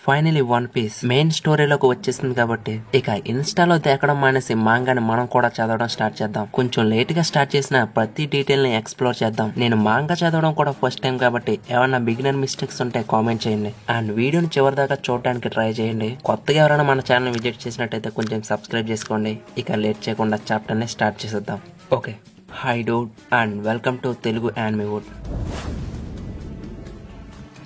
Finally one piece main స్టోరీలోకి వచ్చేసింది కాబట్టి ఇక ఇన్స్టాలో దేకడం మానేసి మాంగాని మనం కూడా చదవడం స్టార్ట్ చేద్దాం. కొంచెం లేట్ గా స్టార్ట్ చేసిన ప్రతి డీటెయిల్ ని ఎక్స్ప్లోర్ చేద్దాం. నేను మాంగా చదవడం కూడా ఫస్ట్ టైం కాబట్టి ఏమన్నా బిగినర్ మిస్టేక్స్ ఉంటే కామెంట్ చేయండి అండ్ వీడియోని చివరి దాకా చూడడానికి ట్రై చేయండి. కొత్తగా ఎవరైనా మన ఛానల్ విజిట్ చేసినట్టయితే కొంచెం సబ్స్క్రైబ్ చేసుకోండి. ఇక లేట్ చేయకుండా చాప్టర్ ని స్టార్ట్ చేసేద్దాం. Okay, hi dude and welcome to Telugu anime wood.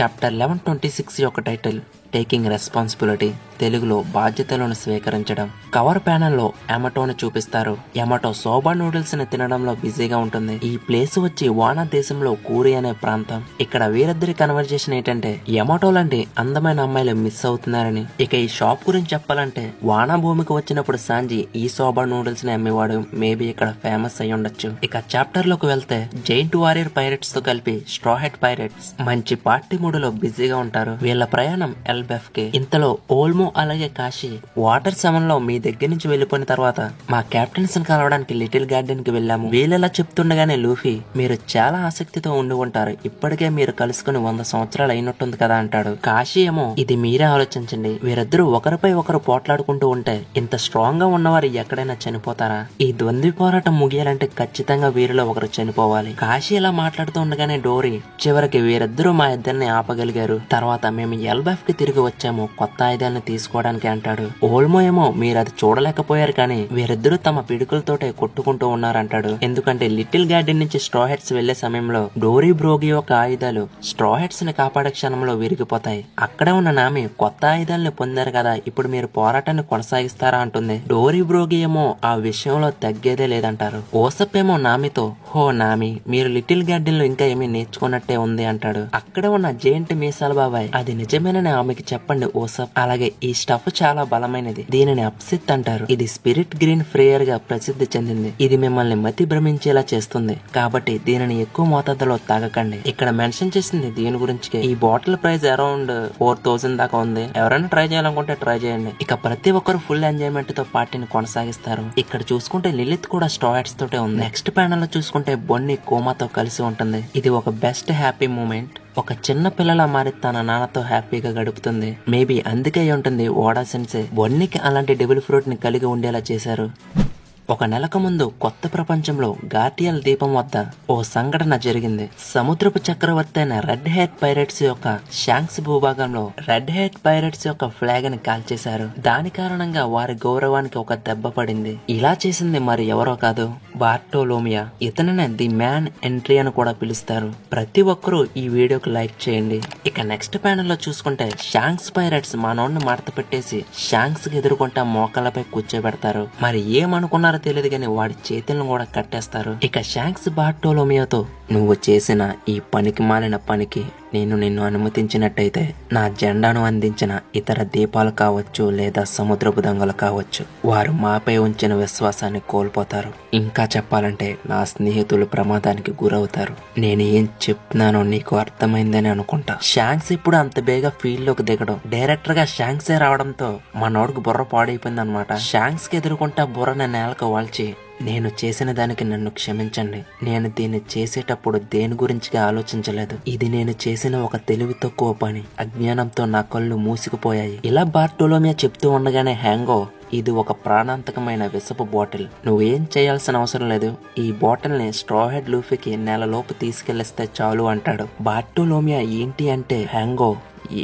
Chapter 1126 యొక్క టైటిల్ టేకింగ్ రెస్పాన్సిబిలిటీ, తెలుగులో బాధ్యతలను స్వీకరించడం. కవర్ ప్యానెల్ లో ఎమటోని చూపిస్తారు. ఎమటో సోబా నూడిల్స్ ని తినడంలో బిజీగా ఉంటుంది. ఈ ప్లేస్ వచ్చి వానా దేశంలో కూరి అనే ప్రాంతం. ఇక్కడ వీరిద్దరి కన్వర్జేషన్ ఏంటంటే ఎమటో లాంటి అందమైన అమ్మాయిలు మిస్ అవుతున్నారని. ఇక ఈ షాప్ గురించి చెప్పాలంటే వానా భూమికి వచ్చినప్పుడు సాంజీ ఈ సోబా నూడిల్స్ ని అమ్మేవాడు. మేబీ ఇక్కడ ఫేమస్ అయి ఉండొచ్చు. ఇక చాప్టర్ లోకి వెళ్తే జైంట్ వారియర్ పైరెట్స్ తో కలిపి స్ట్రా హెడ్ పైరెట్స్ మంచి పార్టీ మూడులో బిజీగా ఉంటారు. వీళ్ళ ప్రయాణం ఎల్బెఫ్ కి. ఇంతలో ఓల్మో అలాగే కాశీ వాటర్ సెవెన్ లో మీ దగ్గర నుంచి వెళ్లిపోయిన తర్వాత మా కెప్టెన్స్ ని కలవడానికి లిటిల్ గార్డెన్ కి వెళ్ళాము. వీళ్ళెలా చెప్తుండగానే లూఫీ మీరు చాలా ఆసక్తితో ఉండి ఉంటారు, ఇప్పటికే మీరు కలుసుకుని 100 సంవత్సరాలు అయినట్టుంది కదా అంటాడు. కాశీ ఏమో ఇది మీరే ఆలోచించండి, వీరిద్దరూ ఒకరిపై ఒకరు పోట్లాడుకుంటూ ఉంటే ఇంత స్ట్రాంగ్ గా ఉన్నవారు ఎక్కడైనా చనిపోతారా? ఈ ద్వంద్వ పోరాటం ముగియాలంటే ఖచ్చితంగా వీరిలో ఒకరు చనిపోవాలి. కాశీ ఇలా మాట్లాడుతూ ఉండగానే డోరీ చివరికి వీరిద్దరూ మా ఇద్దరిని ఆపగలిగారు. తర్వాత మేము ఎల్బెఫ్ కి తిరిగి వచ్చాము కొత్త ఆయుధాలను తీసుకోవడానికి అంటాడు. ఓల్మో ఏమో మీరు అది చూడలేకపోయారు కానీ వీరిద్దరూ తమ పిడుకులతోటే కొట్టుకుంటూ ఉన్నారంటాడు. ఎందుకంటే లిటిల్ గార్డెన్ నుంచి స్ట్రా హెడ్స్ వెళ్లే సమయంలో డోరీ బ్రోగి యొక్క ఆయుధాలు స్ట్రా హెడ్స్ ని కాపాడే క్షణంలో విరిగిపోతాయి. అక్కడే ఉన్న నామి కొత్త ఆయుధాలను పొందారు కదా, ఇప్పుడు మీరు పోరాటాన్ని కొనసాగిస్తారా అంటుంది. డోరీ బ్రోగి ఏమో ఆ విషయంలో తగ్గేదే లేదంటారు. ఓసప్ ఏమో నామితో హో నామి మీరు లిటిల్ గార్డెన్ లో ఇంకా ఏమీ నేర్చుకున్నట్టే ఉంది అంటాడు. అక్కడే ఉన్న జెయింట్ మీసాల బాబాయ్ అది నిజమేనని ఆమెకి చెప్పండి ఓసప్. అలాగే ఈ స్టఫ్ చాలా బలమైనది, దీనిని అప్సిత్ అంటారు. ఇది స్పిరిట్ గ్రీన్ ఫ్రేయర్ గా ప్రసిద్ధి చెందింది. ఇది మిమ్మల్ని మతి భ్రమించేలా చేస్తుంది కాబట్టి దీనిని ఎక్కువ మోతాదులో తాగకండి. ఇక్కడ మెన్షన్ చేసింది దీని గురించి. ఈ బాటిల్ ప్రైస్ అరౌండ్ 4000 దాకా ఉంది. ఎవరైనా ట్రై చేయాలనుకుంటే ట్రై చేయండి. ఇక ప్రతి ఒక్కరు ఫుల్ ఎంజాయ్మెంట్ తో పార్టీని కొనసాగిస్తారు. ఇక్కడ చూసుకుంటే లిలిత్ కూడా స్ట్రా హెడ్స్ తోటే ఉంది. నెక్స్ట్ ప్యానల్ లో చూసుకుంటే బొన్నీ కోమాతో కలిసి ఉంటుంది. ఇది ఒక బెస్ట్ హ్యాపీ మూమెంట్. ఒక చిన్న పిల్లల మారి తన నాన్నతో హ్యాపీగా గడుపుతుంది. మేబీ అందుకే ఉంటుంది ఓడా సెన్సే బొన్నీకి అలాంటి డెవిల్ ఫ్రూట్ ని కలిగి ఉండేలా చేశారు. ఒక నెలకు ముందు కొత్త ప్రపంచంలో గార్డియల్ దీపం వద్ద ఓ సంఘటన జరిగింది. సముద్రపు చక్రవర్తి అయిన రెడ్ హెయిర్ పైరెట్స్ యొక్క షాంక్స్ భూభాగంలో రెడ్ హెయిర్ పైరెట్స్ యొక్క ఫ్లాగ్ ని కాల్చేశారు. దాని కారణంగా వారి గౌరవానికి ఒక దెబ్బ పడింది. ఇలా చేసింది మరి ఎవరో కాదు, బార్టోలోమియా. ఇతనినే ది మ్యాన్ ఎంట్రీ అని కూడా పిలుస్తారు. ప్రతి ఒక్కరూ ఈ వీడియోకి లైక్ చేయండి. ఇక నెక్స్ట్ ప్యానెల్ లో చూసుకుంటే షాంక్స్ పైరెట్స్ మనోడిని మడత పెట్టేసి షాంక్స్ కి ఎదురుకుంటా మోకాళ్ళపై కూర్చోబెడతారు. మరి ఏమనుకున్నారో తెలియదు కానీ వాడి చేతులను కూడా కట్టేస్తారు. ఇక షాంక్స్ బార్టోలోమియోతో నువ్వు చేసిన ఈ పనికి మాలిన పనికి నేను నిన్ను అనుమతించినట్టయితే నా జెండాను అందించిన ఇతర దీపాలు కావచ్చు లేదా సముద్రపు దొంగలు కావచ్చు, వారు మాపై ఉంచిన విశ్వాసాన్ని కోల్పోతారు. ఇంకా చెప్పాలంటే నా స్నేహితులు ప్రమాదానికి గురవుతారు. నేను ఏం చెప్తున్నానో నీకు అర్థమైందని అనుకుంటా. షాంక్స్ ఇప్పుడు అంత బేగా ఫీల్డ్ లోకి దిగడం డైరెక్టర్ గా షాంక్సే రావడంతో మనోడికి బుర్ర పాడైపోయింది అనమాట. షాంక్స్ కి ఎదురుకుంటా బుర్రని నేలకు వాల్చి నేను చేసిన దానికి నన్ను క్షమించండి. నేను దీన్ని చేసేటప్పుడు దేని గురించిగా ఆలోచించలేదు. ఇది నేను చేసిన ఒక తెలివి తక్కువ పని. అజ్ఞానంతో నా కళ్ళు మూసుకుపోయాయి. ఇలా బార్టోలోమియా చెప్తూ ఉండగానే హ్యాంగో ఇది ఒక ప్రాణాంతకమైన విషపు బాటిల్. నువ్వేం చేయాల్సిన అవసరం లేదు. ఈ బాటిల్ ని స్ట్రా హెడ్ లూఫీకి నెలలోపు తీసుకెళ్లిస్తే చాలు అంటాడు. బార్టోలోమియా ఏంటి అంటే హ్యాంగో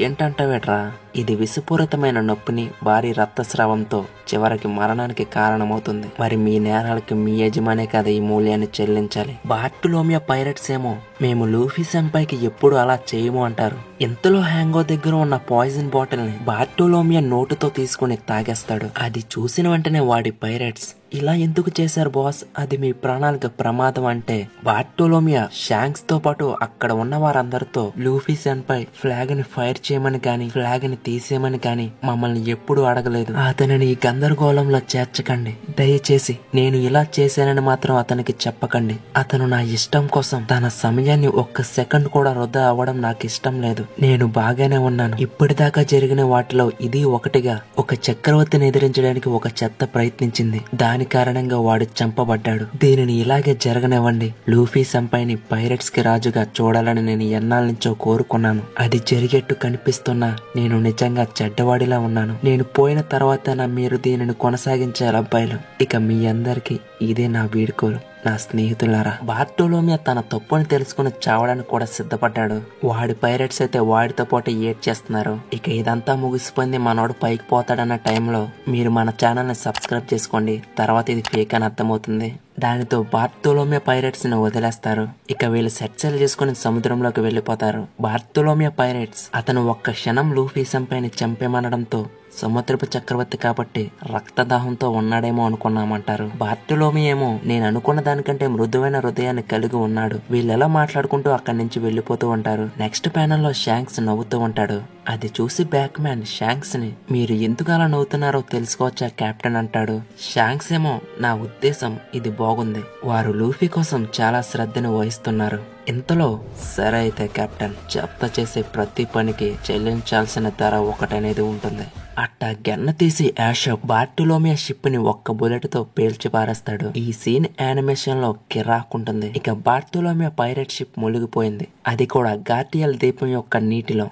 ఏంటంటావేట్రా, ఇది విషపూరితమైన నొప్పిని భారీ రక్తస్రావంతో చివరికి మరణానికి కారణమవుతుంది. మరి మీ నేరాలకి మీ యజమానే కదా ఈ మూల్యాన్ని చెల్లించాలి. బార్టోలోమియా పైరెట్స్ ఏమో మేము లూఫీ సెంపైకి ఎప్పుడు అలా చేయము అంటారు. ఇంతలో హ్యాంగో దగ్గర ఉన్న పాయిజన్ బాటిల్ ని బార్టోలోమియా నోటుతో తీసుకుని తాగేస్తాడు. అది చూసిన వెంటనే వాడి పైరెట్స్ ఇలా ఎందుకు చేశారు బాస్, అది మీ ప్రాణాలకు ప్రమాదం అంటే బార్టోలోమియా షాంక్స్ తో పాటు అక్కడ ఉన్న వారందరితో లూఫీ సెన్పై ఫ్లాగ్ ని ఫైర్ చేయమని గాని ఫ్లాగ్ ని తీసేయమని గాని మమ్మల్ని ఎప్పుడు అడగలేదు. అతనిని ఈ గందరగోళంలో చేర్చకండి దయచేసి. నేను ఇలా చేశానని మాత్రం అతనికి చెప్పకండి. అతను నా ఇష్టం కోసం తన సమయాన్ని ఒక్క సెకండ్ కూడా వృధా అవ్వడం నాకు ఇష్టం లేదు. నేను బాగానే ఉన్నాను. ఇప్పటిదాకా జరిగిన వాటిలో ఇది ఒకటిగా. ఒక చక్రవర్తిని ఎదిరించడానికి ఒక చెత్త ప్రయత్నించింది. దాని కారణంగా వాడు చంపబడ్డాడు. దీనిని ఇలాగే జరగనివ్వండి. లూఫీ సంపైని పైరెట్స్ కి రాజుగా చూడాలని నేను ఎన్నాళ్ళ నుంచో కోరుకున్నాను. అది జరిగేట్టు కనిపిస్తున్నా నేను నిజంగా చెడ్డవాడిలా ఉన్నాను. నేను పోయిన తర్వాత మీరు దీనిని కొనసాగించాలి అబ్బాయిలు. ఇక మీ అందరికీ ఇదే నా వీడ్కోలు నా స్నేహితులారా. బార్టోలోమియో తన తప్పుని తెలుసుకుని చావడానికి కూడా సిద్ధపడ్డాడు. వాడి పైరెట్స్ అయితే వాడితో పాటు ఏడ్ చేస్తున్నారు. ఇక ఇదంతా ముగిసిపోయింది, మనోడు పైకి పోతాడన్న టైంలో మీరు మన ఛానల్ ని సబ్స్క్రైబ్ చేసుకోండి. తర్వాత ఇది ఫేక్ అని అర్థమవుతుంది. దానితో బార్టోలోమియో పైరెట్స్ ని వదిలేస్తారు. ఇక వీళ్ళు సెట్ సెల్ చేసుకుని సముద్రంలోకి వెళ్లిపోతారు. బార్టోలోమియో పైరెట్స్ అతను ఒక్క క్షణం లూఫీ సంపైని చంపేమనడంతో సముద్రపు చక్రవర్తి కాబట్టి రక్తదాహంతో ఉన్నాడేమో అనుకున్నామంటారు. బార్టోలోమియో ఏమో నేను అనుకున్న దానికంటే మృదువైన హృదయాన్ని కలిగి ఉన్నాడు. వీళ్ళెలా మాట్లాడుకుంటూ అక్కడి నుంచి వెళ్లిపోతూ ఉంటారు. నెక్స్ట్ ప్యానెల్ లో షాంక్స్ నవ్వుతూ ఉంటాడు. అది చూసి బ్యాక్ మ్యాన్ షాంక్స్ ని మీరు ఎందుకు అలా నవ్వుతున్నారో తెలుసుకోవచ్చా కెప్టెన్ అంటాడు. షాంక్స్ ఏమో నా ఉద్దేశం ఇది బాగుంది, వారు లూఫీ కోసం చాలా శ్రద్ధను వహిస్తున్నారు. ఇంతలో సరే అయితే కెప్టెన్, జప్త చేసే ప్రతి పనికి చెల్లించాల్సిన ధర ఒకటనేది ఉంటుంది. అట్టా గెన్న తీసి యాషప్ బార్టోలోమియో షిప్ ని ఒక్క బుల్లెట్ తో పేల్చి పారేస్తాడు. ఈ సీన్ యానిమేషన్ లో కిరాకుంటుంది. ఇక బార్టోలోమియో పైరెట్ షిప్ మునిగిపోయింది, అది కూడా గార్టియల్ ద్వీపం యొక్క నీటిలో.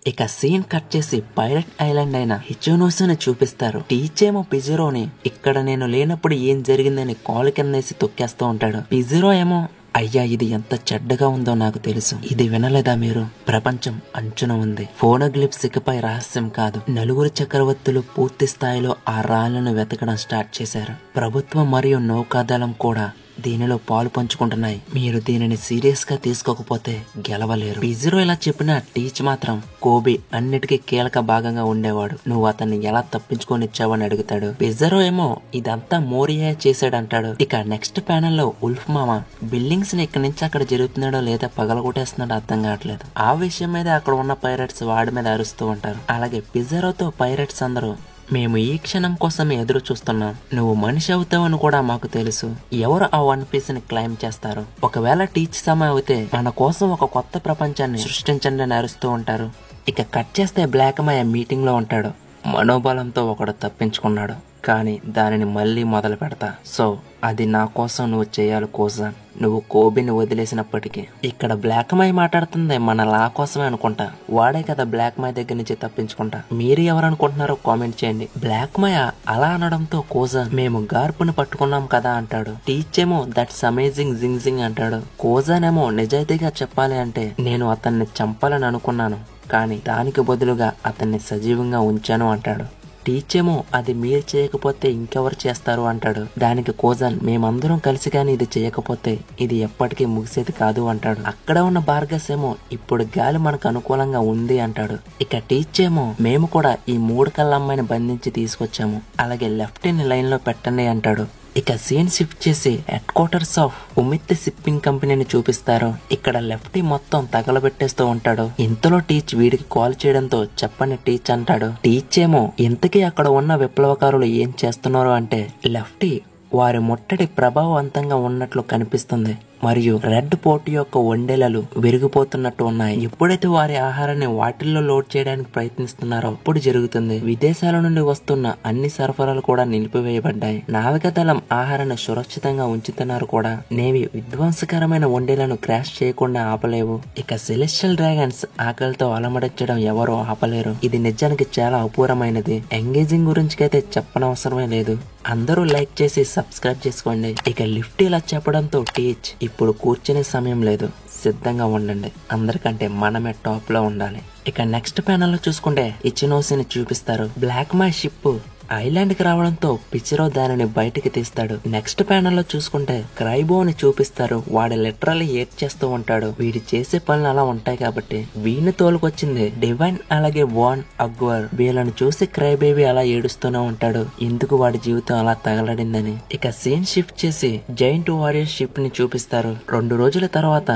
ఇక సీన్ కట్ చేసి పైరెట్ ఐలాండ్ అయిన హిచోనోస్ని చూపిస్తారు. టీచేమో పిజరోని ఇక్కడ నేను లేనప్పుడు ఏం జరిగిందని కాలు కిందేసి తొక్కేస్తూ ఉంటాడు. పిజరో ఏమో అయ్యా ఇది ఎంత చెడ్డగా ఉందో నాకు తెలుసు, ఇది వినలేదా మీరు? ప్రపంచం అంచున ఉంది. ఫోనోగ్లిప్స్ ఇకపై రహస్యం కాదు. నలుగురు చక్రవర్తులు పూర్తి స్థాయిలో ఆ రాళ్లను వెతకడం స్టార్ట్ చేశారు. ప్రభుత్వం మరియు నౌకాదళం కూడా దీనిలో పాలు పంచుకుంటున్నాయి. మీరు దీనిని సీరియస్ గా తీసుకోకపోతే గెలవలేరు. పిజరో ఇలా చెప్పిన టీచ్ మాత్రం కోబీ అన్నిటికీ కీలక భాగంగా ఉండేవాడు. నువ్వు అతన్ని ఎలా తప్పించుకొనిచ్చావని అడుగుతాడు. పిజరో ఏమో ఇదంతా మోరియా చేశాడంటాడు. ఇక నెక్స్ట్ ప్యానెల్ లో ఉల్ఫ్ మామ బిల్డింగ్స్ ని ఇక్కడి నుంచి అక్కడ జరుగుతున్నాడో లేదా పగలగొట్టేస్తున్నాడో అర్థం కావట్లేదు. ఆ విషయం మీద అక్కడ ఉన్న పైరట్స్ వాడి మీద అరుస్తూ ఉంటారు. అలాగే పిజరోతో పైరట్స్ అందరూ మేము ఈ క్షణం కోసమే ఎదురు చూస్తున్నాం, నువ్వు మనిషి అవుతావని కూడా మాకు తెలుసు. ఎవరు ఆ వన్ పీస్ ని క్లైమ్ చేస్తారు? ఒకవేళ టీచ్ సమయం అయితే మన కోసం ఒక కొత్త ప్రపంచాన్ని సృష్టించండి అని అరుస్తూ ఉంటారు. ఇక కట్ చేస్తే బ్లాక్ మయ మీటింగ్ లో ఉంటాడు. మనోబలంతో ఒకడు తప్పించుకున్నాడు, కానీ దానిని మళ్ళీ మొదలు పెడతా. సో అది నా కోసం నువ్వు చేయాలి కోజాన్. నువ్వు కోబీని వదిలేసినప్పటికీ. ఇక్కడ బ్లాక్ మై మాట్లాడుతుంది మన లా కోసమే అనుకుంటా. వాడే కదా బ్లాక్ మై దగ్గర నుంచి తప్పించుకుంటా. మీరు ఎవరనుకుంటున్నారో కామెంట్ చేయండి. బ్లాక్ మై అలా అనడంతో కోజాన్ మేము గార్పుని పట్టుకున్నాం కదా అంటాడు. టీచ్ ఏమో దట్స్ అమేజింగ్ జింగ్ జింగ్ అంటాడు. కోజాన్ ఏమో నిజాయితీగా చెప్పాలి అంటే నేను అతన్ని చంపాలని అనుకున్నాను, కానీ దానికి బదులుగా అతన్ని సజీవంగా ఉంచాను అంటాడు. టీచేమో అది మీరు చేయకపోతే ఇంకెవరు చేస్తారు అంటాడు. దానికి కోజాన్ మేమందరం కలిసి కానీ ఇది చేయకపోతే ఇది ఎప్పటికీ ముగిసేది కాదు అంటాడు. అక్కడ ఉన్న బార్గస్ ఏమో ఇప్పుడు గాలి మనకు అనుకూలంగా ఉంది అంటాడు. ఇక టీచేమో మేము కూడా ఈ 3 కళ్ళ అమ్మాయిని బంధించి తీసుకొచ్చాము, అలాగే లెఫ్ట్ ని లైన్ లో పెట్టండి అంటాడు. ఇక సీన్ షిఫ్ట్ చేసి హెడ్ క్వార్టర్స్ ఆఫ్ ఉమిత్ షిప్పింగ్ కంపెనీని చూపిస్తారు. ఇక్కడ లెఫ్టీ మొత్తం తగలబెట్టేస్తూ ఉంటాడు. ఇంతలో టీచ్ వీడికి కాల్ చేయడంతో చెప్పని టీచ్ అంటాడు. టీచ్ ఏమో ఇంతకీ అక్కడ ఉన్న విప్లవకారులు ఏం చేస్తున్నారు అంటే లెఫ్టీ వారి ముట్టడి ప్రభావవంతంగా ఉన్నట్లు కనిపిస్తుంది మరియు రెడ్ పోర్ట్ యొక్క వండేలలు విరిగిపోతున్నట్టు ఉన్నాయి. ఎప్పుడైతే వారి ఆహారాన్ని వాటిల్లో లోడ్ చేయడానికి ప్రయత్నిస్తున్నారో అప్పుడు జరుగుతుంది. విదేశాల నుండి వస్తున్న అన్ని సరఫరాలు కూడా నిలిపివేయబడ్డాయి. నావికాదళం ఆహారాన్ని సురక్షితంగా ఉంచుతున్నారు కూడా. నేవి విధ్వంసకరమైన వండేలను క్రాష్ చేయకుండా ఆపలేవు. ఇక సెలెస్టియల్ డ్రాగన్స్ ఆకలితో అలమడించడం ఎవరో ఆపలేరు. ఇది నిజానికి చాలా అపూర్వమైనది. ఎంగేజింగ్ గురించి అయితే చెప్పనవసరమే లేదు. అందరూ లైక్ చేసి సబ్స్క్రైబ్ చేసుకోండి. ఇక లిఫ్ట్ ఇలా చెప్పడంతో టీచ్ ఇప్పుడు కూర్చునే సమయం లేదు, సిద్ధంగా ఉండండి, అందరికంటే మనమే టాప్ లో ఉండాలి. ఇక నెక్స్ట్ ప్యానెల్ లో చూసుకుంటే ఇచినోసిని చూపిస్తారు. బ్లాక్ మై షిప్ ఐలాండ్ కి రావడంతో పిచరో దానిని బయటికి తీస్తాడు. నెక్స్ట్ ప్యానెల్ లో చూసుకుంటే క్రైబోని చూపిస్తారు. వాడు లిటరల్లీ ఏడ్ చేస్తూ ఉంటాడు. వీడి చేసే పనులు అలా ఉంటాయి కాబట్టి వీడిని తోలుకొచ్చింది డివైన్ అలాగే వాన్ అగ్వర్. వీళ్ళని చూసి క్రైబేబీ అలా ఏడుస్తూనే ఉంటాడు, ఎందుకు వాడి జీవితం అలా తగలడిందని. ఇక సీన్ షిఫ్ట్ చేసి జైంట్ వారియర్ షిప్ ని చూపిస్తారు. 2 రోజుల తర్వాత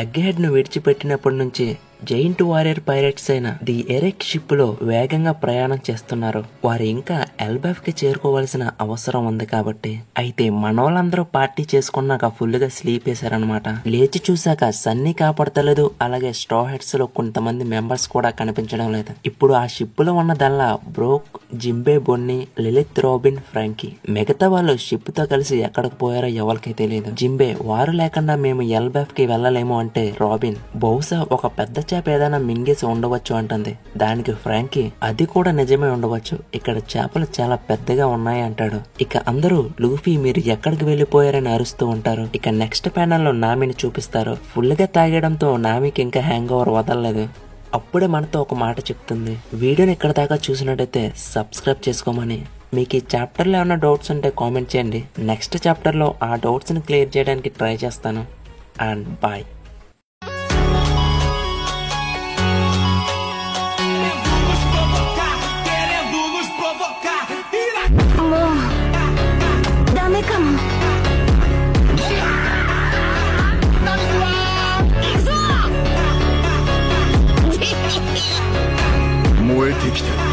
ఎగ్ హెడ్ ను విడిచిపెట్టినప్పటి నుంచి జైంట్ వారియర్ పైరేట్స్ అయిన ది ఎరెక్ షిప్ లో వేగంగా ప్రయాణం చేస్తున్నారు. వారు ఇంకా ఎల్బాఫ్ కి చేరుకోవాల్సిన అవసరం ఉంది కాబట్టి. అయితే మనోళ్ళందరూ పార్టీ చేసుకున్నాక ఫుల్ గా స్లీప్ వేశారనమాట. లేచి చూసాక సన్నీ కాపాడతలేదు, అలాగే స్ట్రా హెడ్స్ లో కొంతమంది మెంబర్స్ కూడా కనిపించడం లేదు. ఇప్పుడు ఆ షిప్ లో ఉన్నదల్లా బ్రోక్, జింబే, బొన్నీ, లిలిత్, రాబిన్, ఫ్రాంకీ. మిగతా వాళ్ళు షిప్ తో కలిసి ఎక్కడికి పోయారో ఎవరికి తెలియదు. జింబే వారు లేకుండా మేము ఎల్బాఫ్ కి వెళ్ళలేము అంటే రాబిన్ బహుశా ఒక పెద్ద చేప ఏదైనా మింగేసి ఉండవచ్చు అంటుంది. దానికి ఫ్రాంకీ అది కూడా నిజమే ఉండవచ్చు, ఇక్కడ చేపలు చాలా పెద్దగా ఉన్నాయి అంటాడు. ఇక అందరూ లూఫీ మీరు ఎక్కడికి వెళ్లిపోయారని అరుస్తూ ఉంటారు. ఇక నెక్స్ట్ ప్యానెల్ లో నామిని చూపిస్తారు. ఫుల్ గా తాగడంతో నామికి ఇంకా హ్యాంగ్ ఓవర్ వదలలేదు. అప్పుడే మనతో ఒక మాట చెప్తుంది. వీడియోని ఇక్కడ దాకా చూసినట్టయితే సబ్స్క్రైబ్ చేసుకోమని. మీకు ఈ చాప్టర్ లో ఏమైనా డౌట్స్ ఉంటే కామెంట్ చేయండి. నెక్స్ట్ చాప్టర్ లో ఆ డౌట్స్ ని క్లియర్ చేయడానికి ట్రై చేస్తాను. అండ్ బాయ్.燃えてきた。